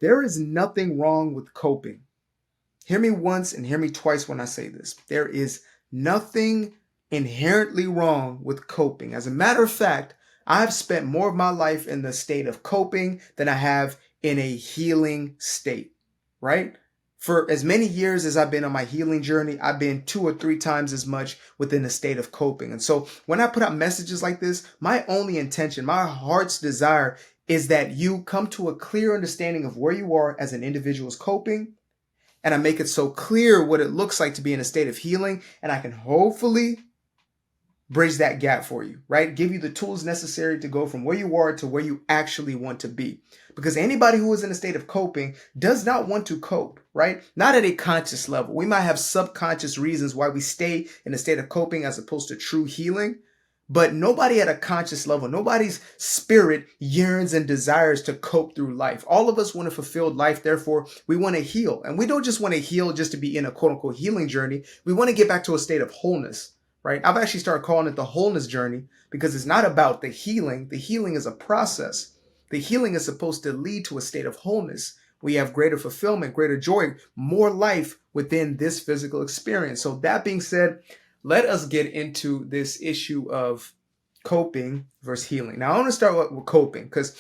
There is nothing wrong with coping. Hear me once and hear me twice when I say this. There is nothing inherently wrong with coping. As a matter of fact, I've spent more of my life in the state of coping than I have in a healing state, right? For as many years as I've been on my healing journey, I've been 2 or 3 times as much within a state of coping. And so when I put out messages like this, my only intention, my heart's desire is that you come to a clear understanding of where you are as an individual's coping, and I make it so clear what it looks like to be in a state of healing, and I can hopefully bridge that gap for you, right? Give you the tools necessary to go from where you are to where you actually want to be. Because anybody who is in a state of coping does not want to cope, right? Not at a conscious level. We might have subconscious reasons why we stay in a state of coping as opposed to true healing. But nobody at a conscious level, nobody's spirit yearns and desires to cope through life. All of us want a fulfilled life. Therefore, we want to heal. And we don't just want to heal just to be in a quote unquote healing journey. We want to get back to a state of wholeness, right? I've actually started calling it the wholeness journey because it's not about the healing. The healing is a process. The healing is supposed to lead to a state of wholeness. We have greater fulfillment, greater joy, more life within this physical experience. So that being said, let us get into this issue of coping versus healing. Now, I want to start with coping because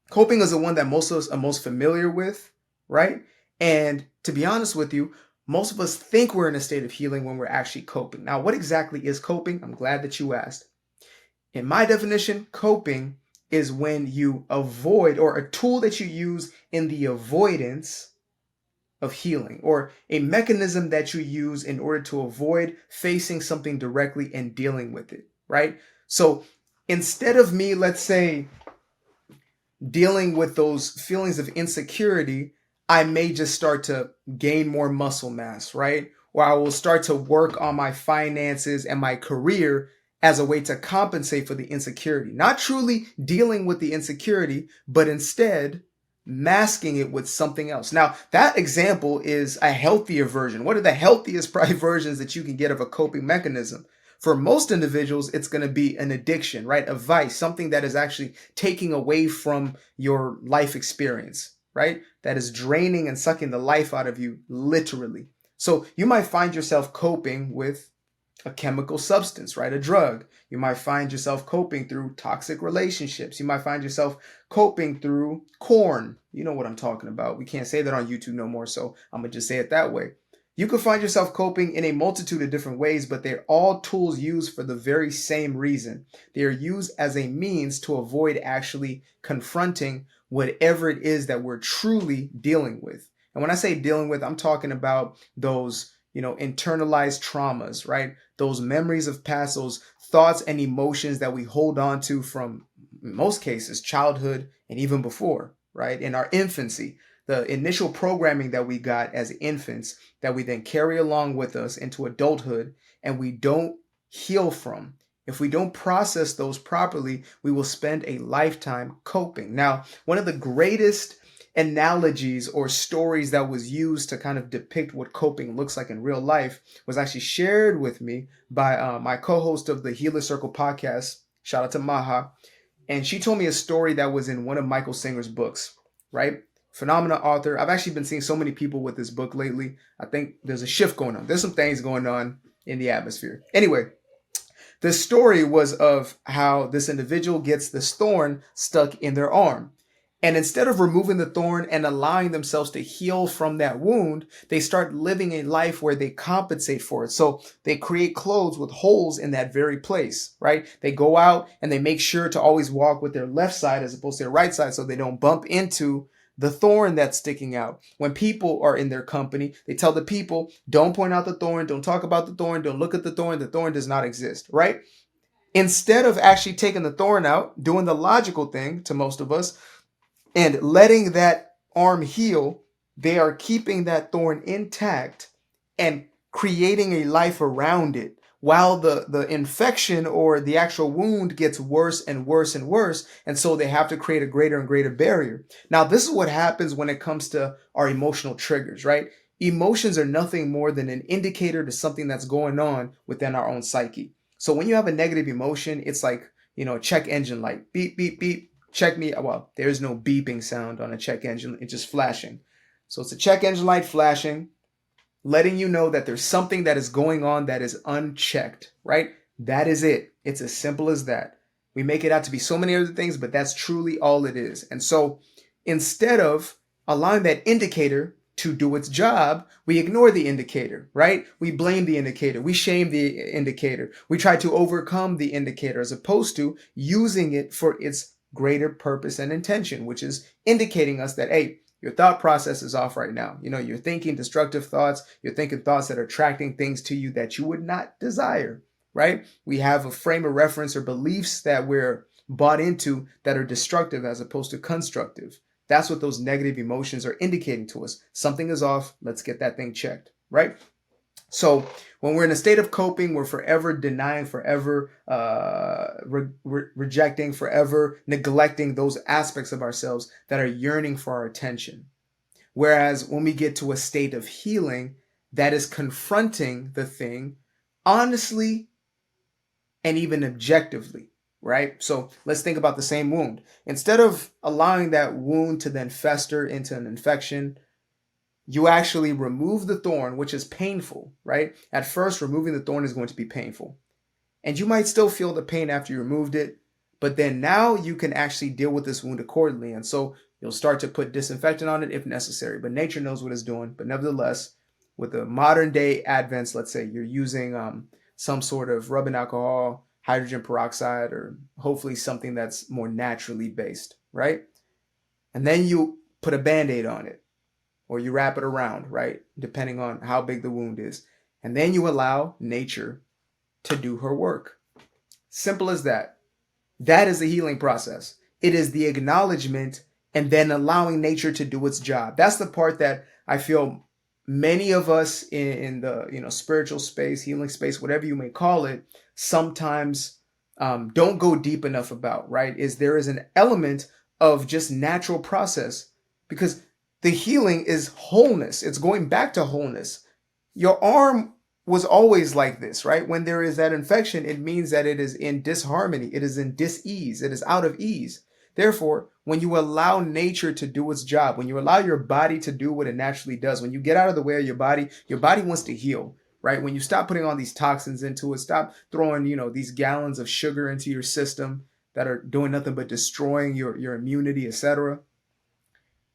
coping is the one that most of us are most familiar with, right? And to be honest with you, most of us think we're in a state of healing when we're actually coping. Now, what exactly is coping? I'm glad that you asked. In my definition, coping is when you avoid, or a tool that you use in the avoidance of healing, or a mechanism that you use in order to avoid facing something directly and dealing with it, right? So instead of me, let's say, dealing with those feelings of insecurity, I may just start to gain more muscle mass, right? Or I will start to work on my finances and my career as a way to compensate for the insecurity. Not truly dealing with the insecurity, but instead masking it with something else. Now, that example is a healthier version. What are the healthiest probably versions that you can get of a coping mechanism? For most individuals, it's going to be an addiction, right? A vice, something that is actually taking away from your life experience, right? That is draining and sucking the life out of you, literally. So you might find yourself coping with a chemical substance, right? A drug. You might find yourself coping through toxic relationships. You might find yourself coping through corn. You know what I'm talking about. We can't say that on YouTube no more, so I'm going to just say it that way. You could find yourself coping in a multitude of different ways, but they're all tools used for the very same reason. They are used as a means to avoid actually confronting whatever it is that we're truly dealing with. And when I say dealing with, I'm talking about those internalized traumas, right? Those memories of past, those thoughts and emotions that we hold on to from, in most cases, childhood and even before, right? In our infancy, the initial programming that we got as infants that we then carry along with us into adulthood and we don't heal from. If we don't process those properly, we will spend a lifetime coping. Now, one of the greatest analogies or stories that was used to kind of depict what coping looks like in real life was actually shared with me by my co-host of the Healer Circle podcast. Shout out to Maha. And she told me a story that was in one of Michael Singer's books, right? Phenomenal author. I've actually been seeing so many people with this book lately. I think there's a shift going on. There's some things going on in the atmosphere. Anyway, the story was of how this individual gets this thorn stuck in their arm. And instead of removing the thorn and allowing themselves to heal from that wound, they start living a life where they compensate for it. So they create clothes with holes in that very place, right? They go out and they make sure to always walk with their left side as opposed to their right side so they don't bump into the thorn that's sticking out. When people are in their company, they tell the people, don't point out the thorn, don't talk about the thorn, don't look at the thorn does not exist, right? Instead of actually taking the thorn out, doing the logical thing to most of us, and letting that arm heal, they are keeping that thorn intact and creating a life around it while the infection or the actual wound gets worse and worse and worse. And so they have to create a greater and greater barrier. Now, this is what happens when it comes to our emotional triggers, right? Emotions are nothing more than an indicator to something that's going on within our own psyche. So when you have a negative emotion, it's like, a check engine light, beep, beep, beep. check me. Well, there's no beeping sound on a check engine. It's just flashing. So it's a check engine light flashing, letting you know that there's something that is going on that is unchecked, right? That is it. It's as simple as that. We make it out to be so many other things, but that's truly all it is. And so instead of allowing that indicator to do its job, we ignore the indicator, right? We blame the indicator. We shame the indicator. We try to overcome the indicator as opposed to using it for its greater purpose and intention, which is indicating us that, hey, your thought process is off right now. You know, you're thinking destructive thoughts. You're thinking thoughts that are attracting things to you that you would not desire, right? We have a frame of reference or beliefs that we're bought into that are destructive as opposed to constructive. That's what those negative emotions are indicating to us. Something is off. Let's get that thing checked, right? So when we're in a state of coping, we're forever denying, forever rejecting, forever neglecting those aspects of ourselves that are yearning for our attention. Whereas when we get to a state of healing, that is confronting the thing honestly and even objectively, right? So let's think about the same wound. Instead of allowing that wound to then fester into an infection, you actually remove the thorn, which is painful, right? At first, removing the thorn is going to be painful. And you might still feel the pain after you removed it, but then now you can actually deal with this wound accordingly. And so you'll start to put disinfectant on it if necessary, but nature knows what it's doing. But nevertheless, with the modern day advents, let's say you're using some sort of rubbing alcohol, hydrogen peroxide, or hopefully something that's more naturally based, right? And then you put a Band-Aid on it, or you wrap it around, right? Depending on how big the wound is. And then you allow nature to do her work. Simple as that. That is the healing process. It is the acknowledgement and then allowing nature to do its job. That's the part that I feel many of us in the spiritual space, healing space, whatever you may call it, sometimes don't go deep enough about, right? There is an element of just natural process, because the healing is wholeness. It's going back to wholeness. Your arm was always like this, right? When there is that infection, it means that it is in disharmony. It is in dis-ease. It is out of ease. Therefore, when you allow nature to do its job, when you allow your body to do what it naturally does, when you get out of the way of your body wants to heal, right? When you stop putting all these toxins into it, stop throwing, these gallons of sugar into your system that are doing nothing but destroying your immunity, etc.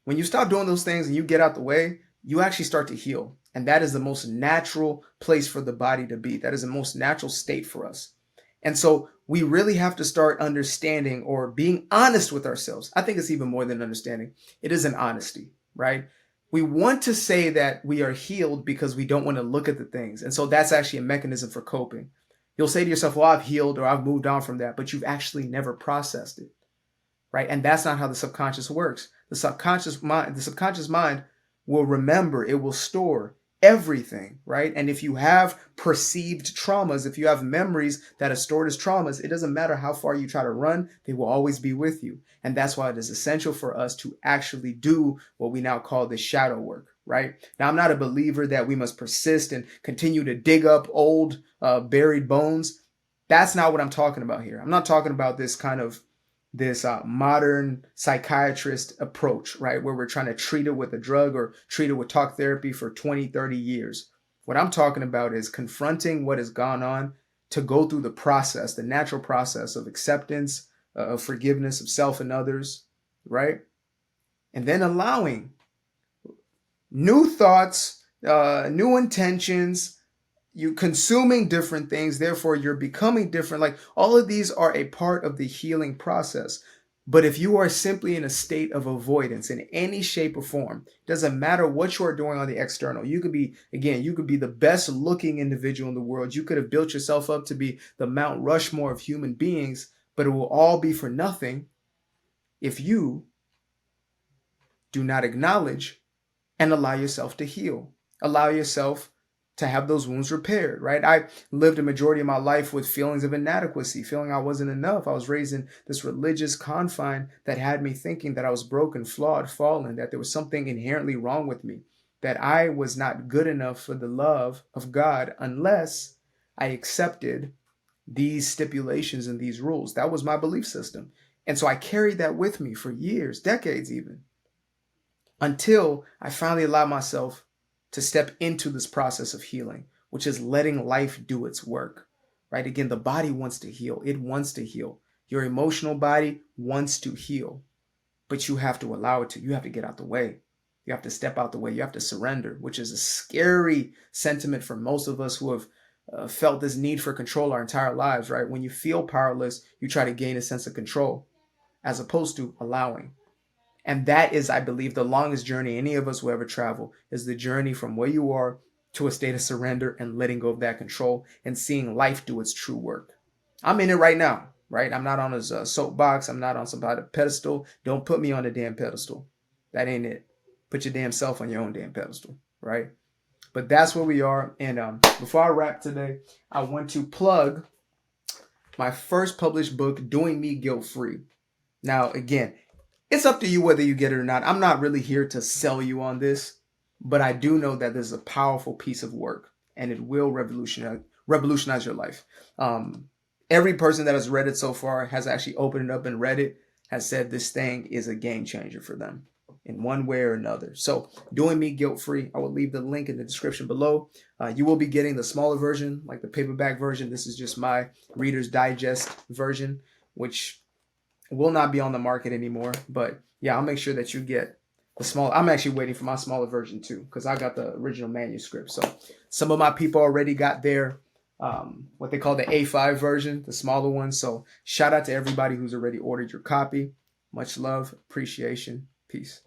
When you stop doing those things and you get out the way, you actually start to heal. And that is the most natural place for the body to be. That is the most natural state for us. And so we really have to start understanding or being honest with ourselves. I think it's even more than understanding. It is an honesty, right? We want to say that we are healed because we don't want to look at the things. And so that's actually a mechanism for coping. You'll say to yourself, well, I've healed or I've moved on from that, but you've actually never processed it, right? And that's not how the subconscious works. The subconscious mind will remember, it will store everything, right? And if you have perceived traumas, if you have memories that are stored as traumas, it doesn't matter how far you try to run, they will always be with you. And that's why it is essential for us to actually do what we now call the shadow work, right? Now, I'm not a believer that we must persist and continue to dig up old buried bones. That's not what I'm talking about here. I'm not talking about this kind of modern psychiatrist approach, right? Where we're trying to treat it with a drug or treat it with talk therapy for 20, 30 years. What I'm talking about is confronting what has gone on, to go through the process, the natural process of acceptance, of forgiveness of self and others, right? And then allowing new thoughts, new intentions, you consuming different things, therefore you're becoming different. Like, all of these are a part of the healing process. But if you are simply in a state of avoidance in any shape or form, doesn't matter what you are doing on the external. You could be the best looking individual in the world. You could have built yourself up to be the Mount Rushmore of human beings, but it will all be for nothing if you do not acknowledge and allow yourself to heal. Allow yourself to have those wounds repaired, right? I lived a majority of my life with feelings of inadequacy, feeling I wasn't enough. I was raised in this religious confine that had me thinking that I was broken, flawed, fallen, that there was something inherently wrong with me, that I was not good enough for the love of God unless I accepted these stipulations and these rules. That was my belief system. And so I carried that with me for years, decades even, until I finally allowed myself to step into this process of healing, which is letting life do its work, right? Again, the body wants to heal. It wants to heal. Your emotional body wants to heal, but you have to allow it to. You have to get out the way. You have to step out the way. You have to surrender, which is a scary sentiment for most of us who have felt this need for control our entire lives, right? When you feel powerless, you try to gain a sense of control as opposed to allowing. And that is, I believe, the longest journey any of us will ever travel, is the journey from where you are to a state of surrender and letting go of that control and seeing life do its true work. I'm in it right now, right? I'm not on a soapbox. I'm not on some pedestal. Don't put me on a damn pedestal. That ain't it. Put your damn self on your own damn pedestal, right? But that's where we are. And before I wrap today, I want to plug my first published book, Doing Me Guilt-Free. Now, again, it's up to you whether you get it or not. I'm not really here to sell you on this, but I do know that this is a powerful piece of work and it will revolutionize your life. Every person that has read it so far has actually opened it up and read it, has said this thing is a game changer for them in one way or another. So Doing Me Guilt-Free, I will leave the link in the description below. You will be getting the smaller version, like the paperback version. This is just my Reader's Digest version, which will not be on the market anymore. But yeah, I'll make sure that you get the small. I'm actually waiting for my smaller version too, because I got the original manuscript. So some of my people already got their what they call the A5 version, the smaller one. So shout out to everybody who's already ordered your copy. Much love, appreciation, peace.